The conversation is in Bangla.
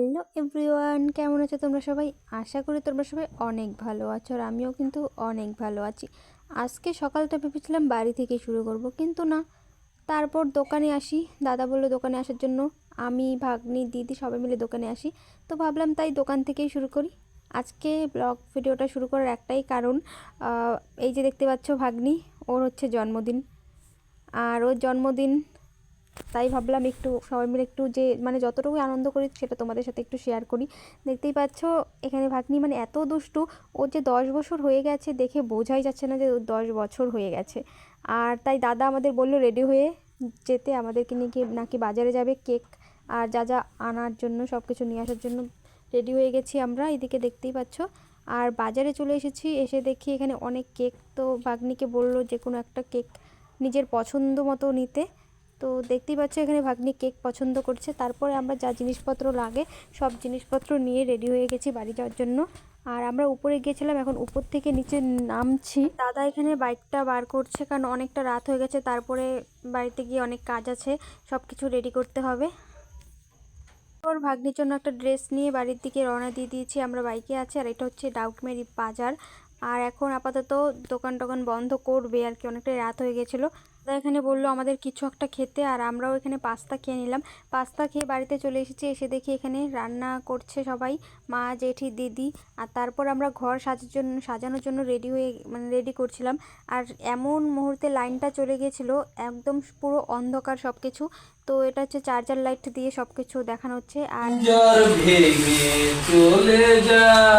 হ্যালো এভরিওয়ান, কেমন আছো তোমরা সবাই? আশা করি তোমরা সবাই অনেক ভালো আছো, আর আমিও কিন্তু অনেক ভালো আছি। আজকে সকালটা ভেবেছিলাম বাড়ি থেকে শুরু করব, কিন্তু না। তারপর দোকানে আসি, দাদা বললো দোকানে আসার জন্য। আমি, ভাগ্নি, দিদি সবাই মিলে দোকানে আসি। তো ভাবলাম তাই দোকান থেকেই শুরু করি। আজকে ব্লগ ভিডিওটা শুরু করার একটাই কারণ, এই যে দেখতে পাচ্ছ ভাগ্নি, ওর হচ্ছে জন্মদিন। আর ওর জন্মদিন, তাই ভাবলাম একটু সবাই মিলে একটু যে মানে যতটুকু আনন্দ করি সেটা তোমাদের সাথে একটু শেয়ার করি। দেখতেই পাচ্ছ এখানে ভাগ্নি মানে এত দুষ্টু। ওর যে 10 বছর হয়ে গেছে দেখে বোঝাই যাচ্ছে না যে ওর 10 বছর হয়ে গেছে। আর তাই দাদা আমাদের বললো রেডি হয়ে যেতে, আমাদেরকে নিয়ে গিয়ে নাকি বাজারে যাবে কেক আর যা যা আনার জন্য সব কিছু নিয়ে আসার জন্য। রেডি হয়ে গেছি আমরা, এদিকে দেখতেই পাচ্ছ। আর বাজারে চলে এসেছি, এসে দেখি এখানে অনেক কেক। তো ভাগ্নিকে বললো যে কোনো একটা কেক নিজের পছন্দ মতো নিতে। তো দেখতেই পাচ্ছ এখানে ভাগ্নি কেক পছন্দ করছে। তারপরে আমরা যা জিনিসপত্র লাগে সব জিনিসপত্র নিয়ে রেডি হয়ে গেছি বাড়ি যাওয়ার জন্য। আর আমরা উপরে গিয়েছিলাম, এখন উপর থেকে নিচে নামছি। দাদা এখানে বাইকটা বার করছে, কারণ অনেকটা রাত হয়ে গেছে। তারপরে বাড়িতে গিয়ে অনেক কাজ আছে, সব কিছু রেডি করতে হবে। ওর ভাগ্নির জন্য একটা ড্রেস নিয়ে বাড়ির দিকে রওনা দিয়ে দিয়েছি, আমরা বাইকে আছি। আর এটা হচ্ছে ডাউকমেরি বাজার। আর এখন আপাতত দোকান টোকান বন্ধ করবে আর কি, অনেকটাই রাত হয়ে গেছিলো। দাদা এখানে বললো আমাদের কিছু একটা খেতে, আর আমরাও এখানে পাস্তা খেয়ে নিলাম। পাস্তা খেয়ে বাড়িতে চলে এসেছি, এসে দেখি এখানে রান্না করছে সবাই, মা, জেঠি, দিদি। আর তারপর আমরা ঘর সাজানোর জন্য রেডি করছিলাম। আর এমন মুহূর্তে লাইনটা চলে গেছিলো, একদম পুরো অন্ধকার সব কিছু। তো এটা হচ্ছে চার্জার লাইট দিয়ে সব কিছু দেখানো হচ্ছে। আর চলে যায়